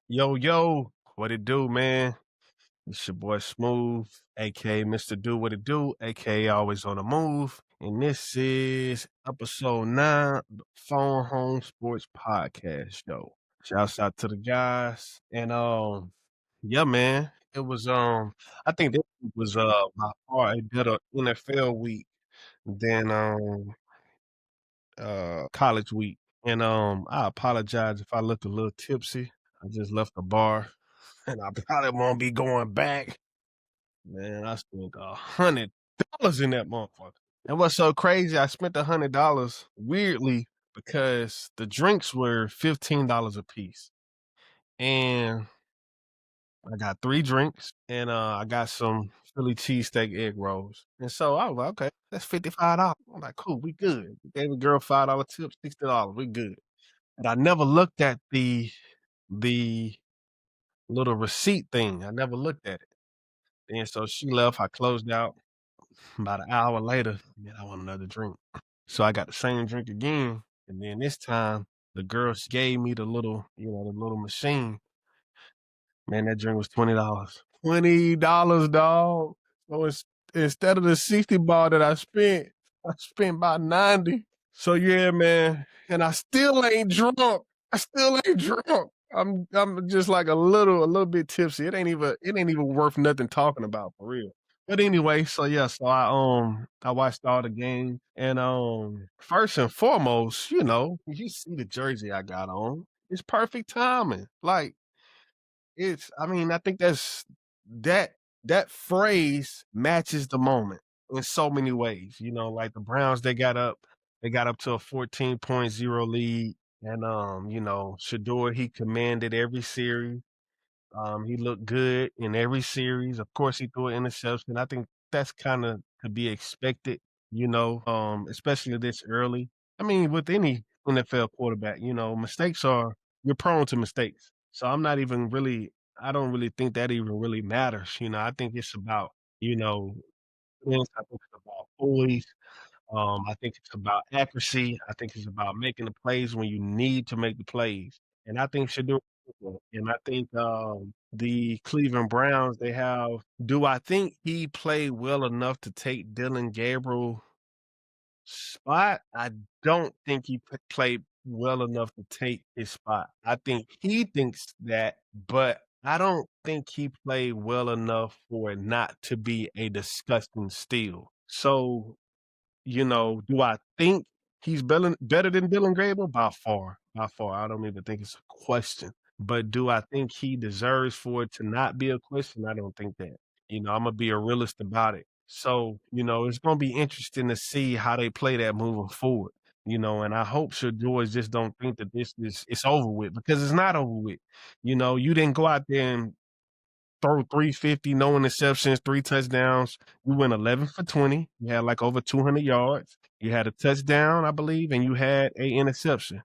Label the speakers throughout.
Speaker 1: Yo, yo, what it do, man? It's your boy Smooth, aka Mr. Do What It Do, aka Always on the Move. And this is episode 9 of the Phone Home Sports Podcast Show. Shouts out to the guys. And yeah, man. It was I think this week was by far a better NFL week than college week. And I apologize if I look a little tipsy. I just left the bar and I probably won't be going back. Man, I spent $100 in that motherfucker. And what's so crazy, I spent $100 weirdly because the drinks were $15 a piece. And I got 3 drinks and I got some Philly cheesesteak egg rolls. And so I was like, okay, that's $55. I'm like, cool, we good. We gave a girl $5 tip, $60, we good. And I never looked at the little receipt thing. I never looked at it. And so she left. I closed out. About an hour later, man, I want another drink. So I got the same drink again. And then this time, the girl gave me the little machine. Man, that drink was $20. $20, dog. So instead of the 60 ball that I spent about 90. So yeah, man. And I still ain't drunk. I still ain't drunk. I'm just like a little bit tipsy. It ain't even worth nothing talking about for real. But anyway, so yeah, so I watched all the games and first and foremost, you see the jersey I got on. It's perfect timing. Like I think that that phrase matches the moment in so many ways. Like the Browns, they got up to a 14.0 lead. And Shedeur, he commanded every series. He looked good in every series. Of course, he threw an interception. I think that's kind of to be expected, especially this early. I mean, with any NFL quarterback, you're prone to mistakes. So I don't really think that even really matters. I think it's about, you know, I think it's about poise. I think it's about accuracy. I think it's about making the plays when you need to make the plays. And I think Shedeur, and I think the Cleveland Browns, do I think he played well enough to take Dylan Gabriel spot? I don't think he played well enough to take his spot. I think he thinks that, but I don't think he played well enough for it not to be a disgusting steal. So do I think he's better than Dylan Gabriel? By far, by far. I don't even think it's a question. But do I think he deserves for it to not be a question? I don't think that. I'm gonna be a realist about it. So, it's gonna be interesting to see how they play that moving forward. And I hope Shedeur just don't think that it's over with because it's not over with. You didn't go out there and throw 350, no interceptions, 3 touchdowns. You went 11 for 20. You had like over 200 yards. You had a touchdown, I believe, and you had a interception.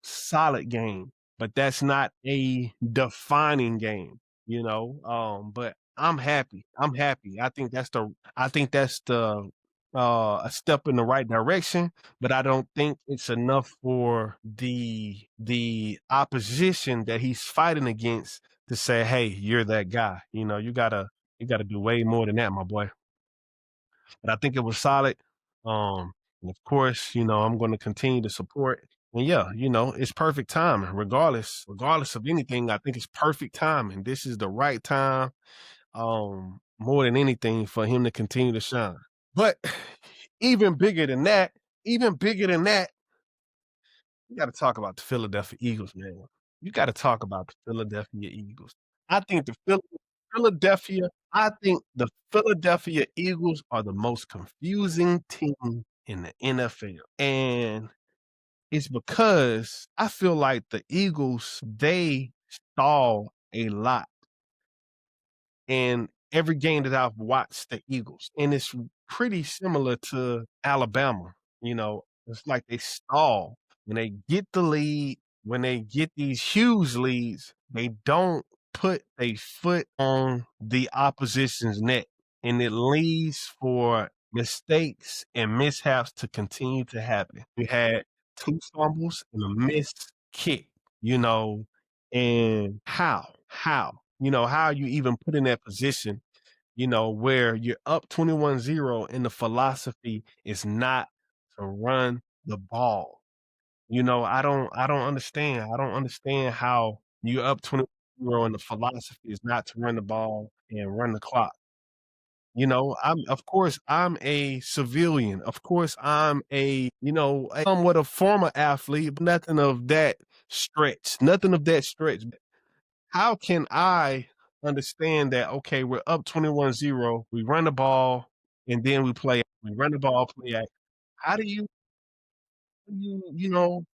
Speaker 1: Solid game, but that's not a defining game. But I'm happy. I'm happy. I think that's the a step in the right direction, but I don't think it's enough for the opposition that he's fighting against to say, "Hey, you're that guy." You gotta do way more than that, my boy. But I think it was solid. And of course, I'm going to continue to support. And yeah, it's perfect timing. Regardless of anything, I think it's perfect timing. This is the right time, more than anything, for him to continue to shine. But even bigger than that, even bigger than that, you got to talk about the Philadelphia Eagles, man. You got to talk about the Philadelphia Eagles. I think the Philadelphia Eagles are the most confusing team in the NFL. And it's because I feel like the Eagles, they stall a lot in every game that I've watched the Eagles. And it's pretty similar to Alabama. It's like they stall when they get the lead, when they get these huge leads, they don't put a foot on the opposition's neck. And it leads for mistakes and mishaps to continue to happen. We had 2 fumbles and a missed kick, you know, And how, how you even put in that position, where you're up 21-0 and the philosophy is not to run the ball. I don't understand. I don't understand how you're up 20-0 and the philosophy is not to run the ball and run the clock. Of course I'm a civilian. Of course I'm a somewhat a former athlete, but nothing of that stretch. Nothing of that stretch. How can I understand that, okay, we're up 21-0, we run the ball, and then we run the ball, play act. How do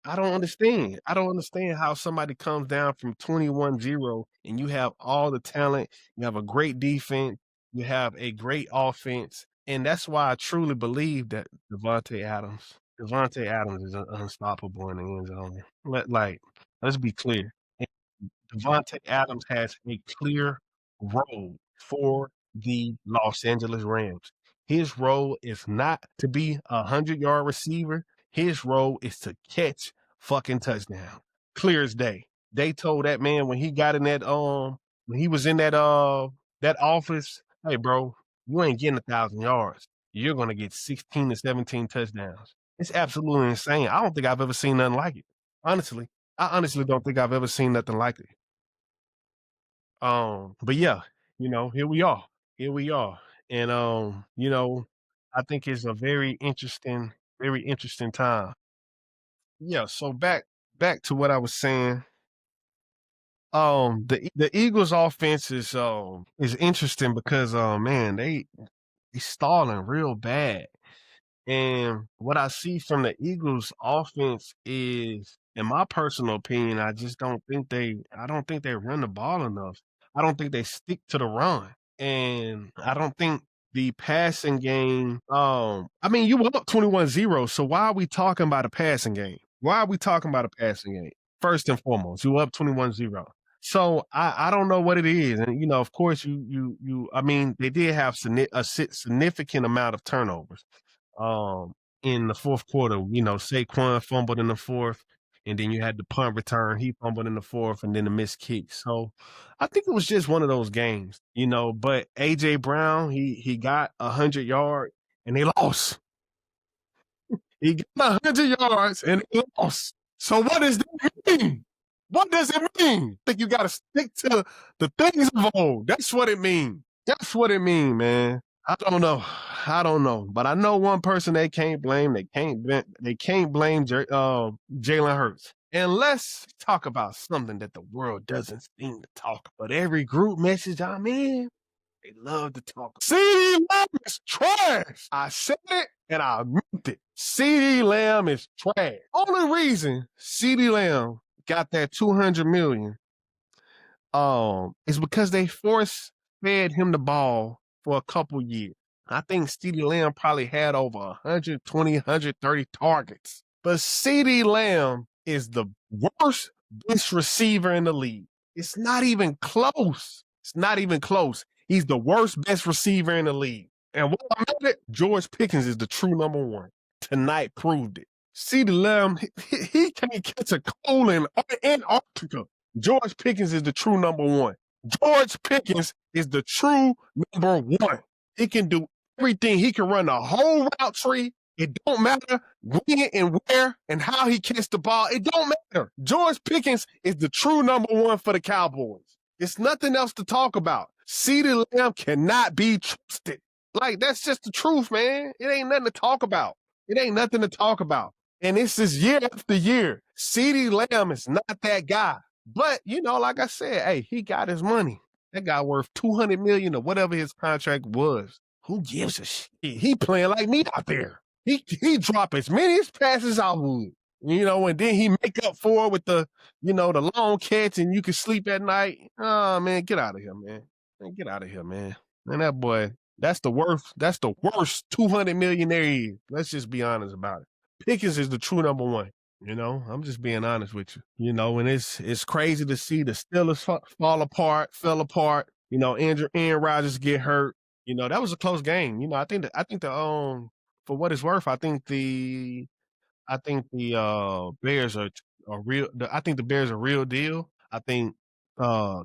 Speaker 1: I don't understand. I don't understand how somebody comes down from 21-0 and you have all the talent, you have a great defense, you have a great offense, and that's why I truly believe that Devontae Adams is unstoppable in the end zone. Let's be clear. Devontae Adams has a clear role for the Los Angeles Rams. His role is not to be a 100-yard receiver. His role is to catch fucking touchdown. Clear as day. They told that man when he got in when he was in that office, hey bro, you ain't getting 1,000 yards. You're gonna get 16 to 17 touchdowns. It's absolutely insane. I don't think I've ever seen nothing like it. Honestly. I honestly don't think I've ever seen nothing like it. But yeah, here we are. Here we are. And I think it's a very interesting time. Yeah, so back to what I was saying. The Eagles offense is interesting because man, they stalling real bad. And what I see from the Eagles offense is, in my personal opinion, I don't think they run the ball enough. I don't think they stick to the run. And I don't think the passing game, I mean, you were up 21-0, so why are we talking about a passing game? Why are we talking about a passing game? First and foremost, you were up 21-0. So I don't know what it is. And of course I mean, they did have a significant amount of turnovers in the fourth quarter. Saquon fumbled in the fourth, and then you had the punt return. He fumbled in the fourth, and then the missed kick. So I think it was just one of those games, But AJ Brown, he got 100 yards, and they lost. He got 100 yards, and they lost. So what does that mean? What does it mean? I think you got to stick to the things of old. That's what it means. That's what it means, man. I don't know. I don't know. But I know one person they can't blame. They can't blame Jalen Hurts. And let's talk about something that the world doesn't seem to talk about. But every group message I'm in, they love to talk. Ceedee Lamb is trash. I said it and I meant it. Ceedee Lamb is trash. Only reason Ceedee Lamb got that $200 million is because they force fed him the ball for a couple years. I think Ceedee Lamb probably had over 120, 130 targets. But Ceedee Lamb is the worst best receiver in the league. It's not even close. It's not even close. He's the worst best receiver in the league. And what I meant it, George Pickens is the true number one. Tonight proved it. Ceedee Lamb, he can't catch a cold in Antarctica. George Pickens is the true number one. George Pickens is the true number one. He can do everything. He can run the whole route tree. It don't matter when and where and how he catch the ball. It don't matter. George Pickens is the true number one for the Cowboys. It's nothing else to talk about. Ceedee Lamb cannot be trusted. Like, that's just the truth, man. It ain't nothing to talk about. It ain't nothing to talk about. And this is year after year. Ceedee Lamb is not that guy. But, like I said, hey, he got his money. That guy worth $200 million or whatever his contract was. Who gives a shit? He playing like me out there. He drop as many passes as I would. And then he make up for it with the long catch and you can sleep at night. Oh, man, get out of here, man. Get out of here, man. Man, that boy, that's the worst 200 million there is. Let's just be honest about it. Pickens is the true number one. I'm just being honest with you. And it's crazy to see the Steelers fell apart. Aaron Rodgers get hurt. That was a close game. I think the for what it's worth, I think the Bears are real. I think the Bears are real deal. I think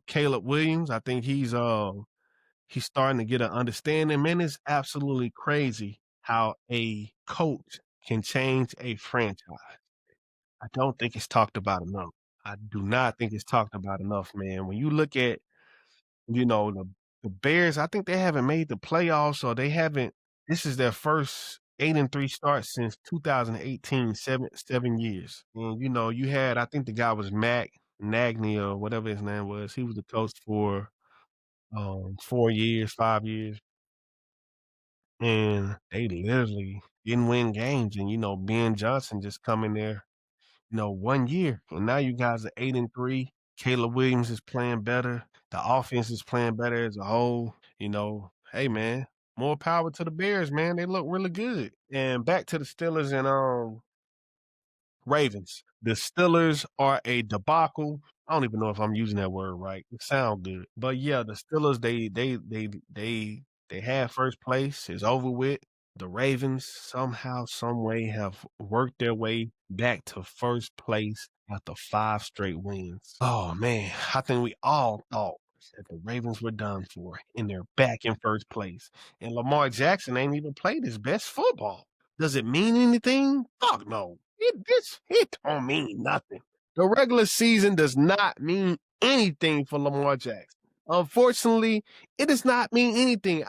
Speaker 1: Caleb Williams, I think he's starting to get an understanding. Man, it's absolutely crazy how a coach can change a franchise. I don't think it's talked about enough. I do not think it's talked about enough, man. When you look at, the Bears, I think they haven't made the playoffs or they haven't this is their first 8-3 start since 2018, 7 years. And you had I think the guy was Mac Nagy or whatever his name was. He was the coach for 4 years, 5 years, and they literally didn't win games. And Ben Johnson just come in there 1 year, and now you guys are 8-3. Caleb Williams is playing better. The offense is playing better as a whole. Hey man, more power to the Bears, man. They look really good. And back to the Steelers and Ravens. The Steelers are a debacle. I don't even know if I'm using that word right. It sounds good, but yeah, the Steelers they had first place. It's over with. The Ravens somehow, some way have worked their way back to first place after 5 straight wins. Oh man, I think we all thought that the Ravens were done for, and they're back in first place. And Lamar Jackson ain't even played his best football. Does it mean anything? Fuck no. It don't mean nothing. The regular season does not mean anything for Lamar Jackson. Unfortunately, it does not mean anything.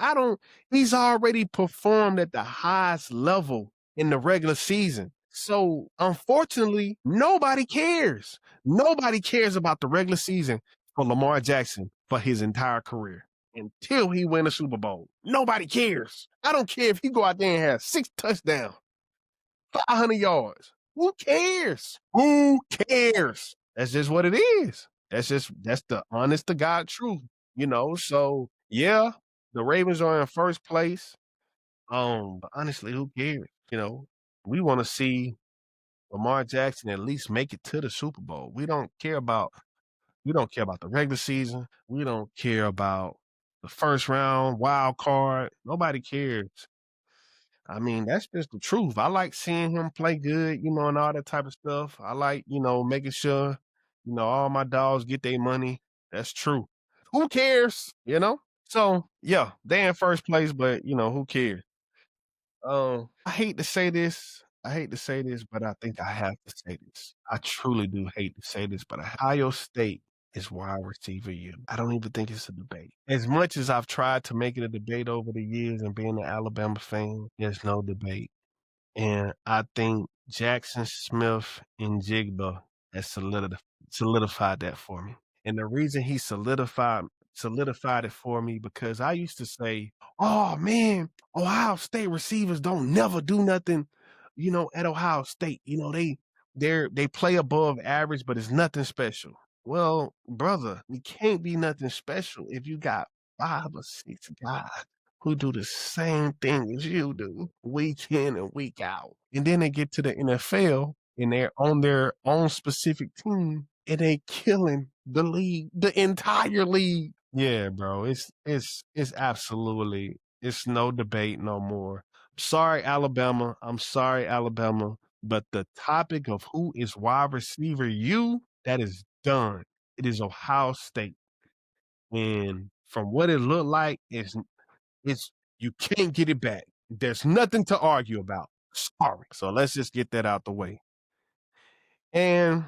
Speaker 1: He's already performed at the highest level in the regular season. So unfortunately, nobody cares. Nobody cares about the regular season for Lamar Jackson for his entire career until he win a Super Bowl. Nobody cares. I don't care if he go out there and have 6 touchdowns, 500 yards. Who cares? Who cares? That's just what it is. That's the honest to God truth, So yeah, the Ravens are in first place. But honestly, who cares? We want to see Lamar Jackson at least make it to the Super Bowl. We don't care about the regular season. We don't care about the first round wild card. Nobody cares. I mean, that's just the truth. I like seeing him play good, and all that type of stuff. I like, making sure, all my dogs get their money. That's true. Who cares? So yeah, they in first place, but who cares? I hate to say this. I hate to say this, but I think I have to say this. I truly do hate to say this, but Ohio State is wide receiver you. I don't even think it's a debate. As much as I've tried to make it a debate over the years and being an Alabama fan, there's no debate. And I think Jackson Smith and Jigba has solidified that for me. And the reason he solidified it for me because I used to say, "Oh man, Ohio State receivers don't never do nothing, at Ohio State. They play above average, but it's nothing special." Well, brother, you can't be nothing special if you got 5 or 6 guys who do the same thing as you do week in and week out. And then they get to the NFL and they're on their own specific team and they killing the league, the entire league. Yeah, bro. It's absolutely it's no debate no more. Sorry, Alabama. I'm sorry, Alabama. But the topic of who is wide receiver that is done. It is Ohio State. And from what it looked like, it's you can't get it back. There's nothing to argue about. Sorry. So let's just get that out the way. And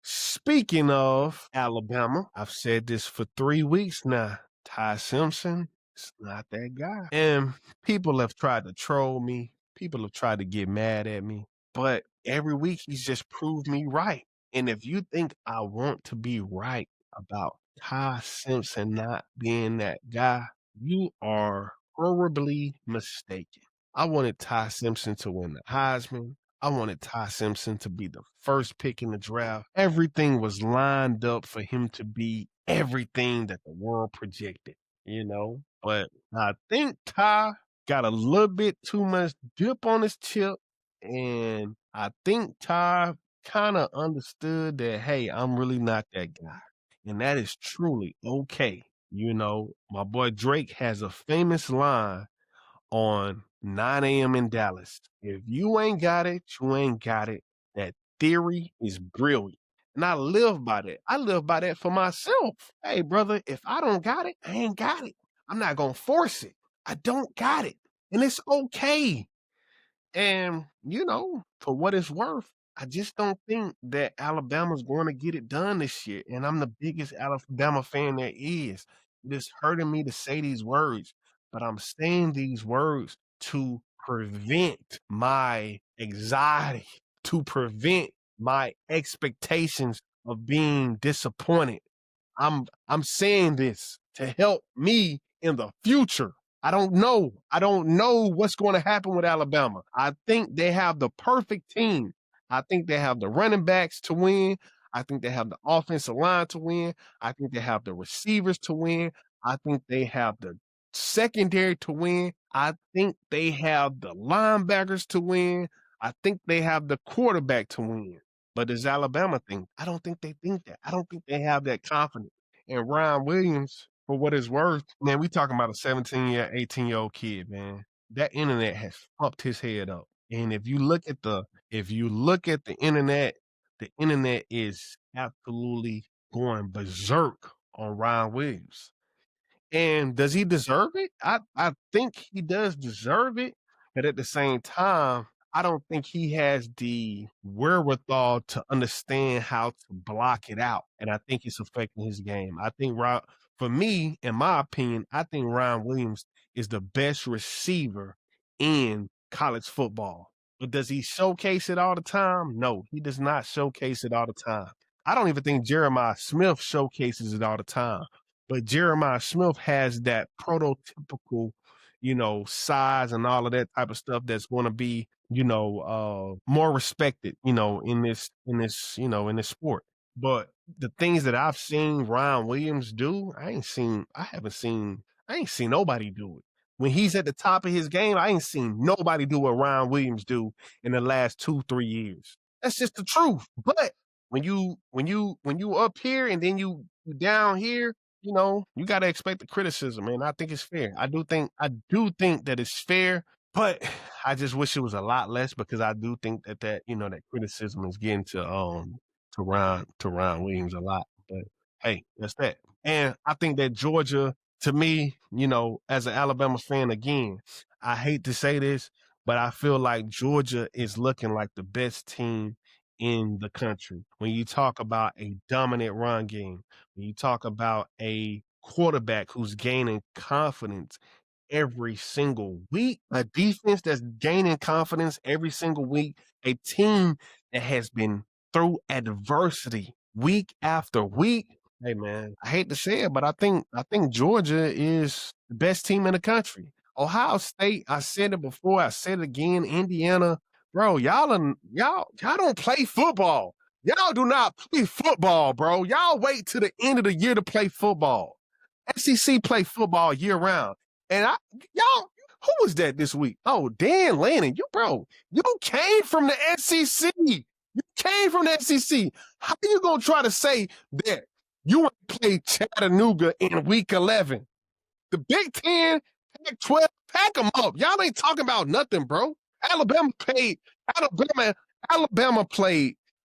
Speaker 1: speaking of Alabama, I've said this for 3 weeks now. Ty Simpson is not that guy. And people have tried to troll me. People have tried to get mad at me. But every week he's just proved me right. And if you think I want to be right about Ty Simpson not being that guy, you are horribly mistaken. I wanted Ty Simpson to win the Heisman. I wanted Ty Simpson to be the first pick in the draft. Everything was lined up for him to be everything that the world projected. But I think Ty got a little bit too much dip on his chip. And I think Ty kind of understood that, hey, I'm really not that guy. And that is truly okay. My boy Drake has a famous line on 9 a.m. in Dallas. If you ain't got it, you ain't got it. That theory is brilliant. And I live by that. I live by that for myself. Hey, brother, if I don't got it, I ain't got it. I'm not going to force it. I don't got it. And it's okay. And, for what it's worth, I just don't think that Alabama's going to get it done this year. And I'm the biggest Alabama fan there is. It is hurting me to say these words, but I'm saying these words to prevent my anxiety, to prevent my expectations of being disappointed. I'm saying this to help me in the future. I don't know. I don't know what's going to happen with Alabama. I think they have the perfect team. I think they have the running backs to win. I think they have the offensive line to win. I think they have the receivers to win. I think they have the secondary to win. I think they have the linebackers to win. I think they have the quarterback to win. But does Alabama think? I don't think they think that. I don't think they have that confidence. And Ryan Williams, for what it's worth, man, we talking about a 17-year, 18-year-old kid, man. That internet has fucked his head up. And if you look at the internet is absolutely going berserk on Ryan Williams. And does he deserve it? I think he does deserve it, but at the same time, I don't think he has the wherewithal to understand how to block it out, and I think it's affecting his game. I think for me, in my opinion, I think Ryan Williams is the best receiver in college football. But does he showcase it all the time? No, he does not showcase it all the time. I don't even think Jeremiah Smith showcases it all the time. But Jeremiah Smith has that prototypical, size and all of that type of stuff that's going to be, more respected, in this sport. But the things that I've seen Ryan Williams do, I ain't seen nobody do it. When he's at the top of his game, I ain't seen nobody do what Ryan Williams do in the last 2-3 years. That's just the truth. But when you up here and then you down here, you got to expect the criticism, and I think it's fair. I do think that it's fair, but I just wish it was a lot less because I do think that criticism is getting to Ryan Williams a lot. But hey, that's that. And I think that Georgia, to me, as an Alabama fan, again, I hate to say this, but I feel like Georgia is looking like the best team in the country. When you talk about a dominant run game, when you talk about a quarterback who's gaining confidence every single week, a defense that's gaining confidence every single week, a team that has been through adversity week after week. Hey man, I hate to say it, but I think Georgia is the best team in the country. Ohio State, I said it before, I said it again, Indiana, bro, y'all don't play football. Y'all do not play football, bro. Y'all wait till the end of the year to play football. SEC play football year round. And who was that this week? Oh, Dan Lanning. You came from the SEC. You came from the SEC. How are you going to try to say that you want to play Chattanooga in week 11? The Big Ten, Pac-12, pack them up. Y'all ain't talking about nothing, bro. Alabama played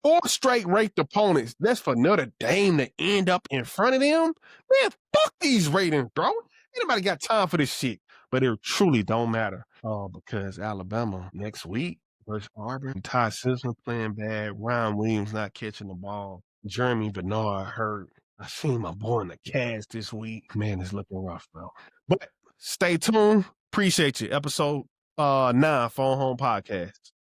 Speaker 1: 4 straight ranked opponents. That's for Notre Dame to end up in front of them. Man, fuck these ratings, bro. Anybody got time for this shit? But it truly don't matter. Because Alabama next week versus Auburn, Ty Simpson playing bad, Ryan Williams not catching the ball, Jeremy Bernard hurt. I seen my boy in the cast this week. Man, it's looking rough, bro. But stay tuned. Appreciate you. Episode 9, Phone Home Podcast.